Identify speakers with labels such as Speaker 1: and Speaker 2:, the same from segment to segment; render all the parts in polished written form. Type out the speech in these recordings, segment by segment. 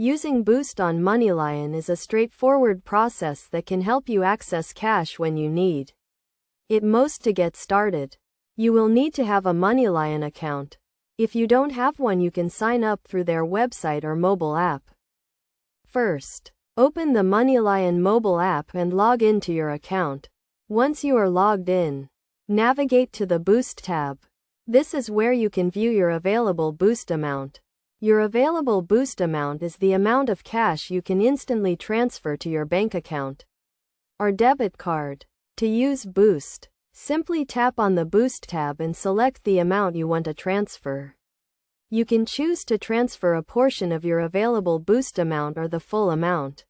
Speaker 1: Using Boost on MoneyLion is a straightforward process that can help you access cash when you need it most. To get started, you will need to have a MoneyLion account. If you don't have one, you can sign up through their website or mobile app. First, open the MoneyLion mobile app and log into your account. Once you are logged in, navigate to the Boost tab. This is where you can view your available Boost amount. Your available Boost amount is the amount of cash you can instantly transfer to your bank account or debit card. To use Boost, simply tap on the Boost tab and select the amount you want to transfer. You can choose to transfer a portion of your available Boost amount or the full amount.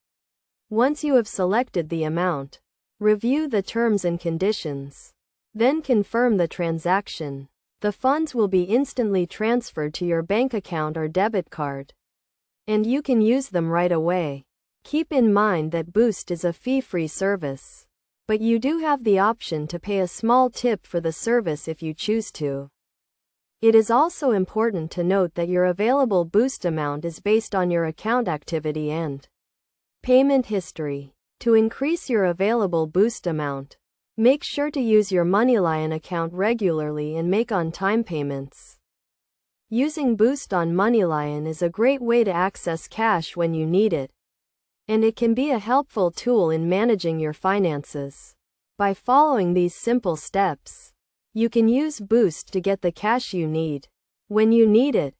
Speaker 1: Once you have selected the amount, review the terms and conditions. Then confirm the transaction. The funds will be instantly transferred to your bank account or debit card, and you can use them right away. Keep in mind that Boost is a fee-free service, but you do have the option to pay a small tip for the service if you choose to. It is also important to note that your available Boost amount is based on your account activity and payment history. To increase your available Boost amount, make sure to use your MoneyLion account regularly and make on-time payments. Using Boost on MoneyLion is a great way to access cash when you need it, and it can be a helpful tool in managing your finances. By following these simple steps, you can use Boost to get the cash you need when you need it.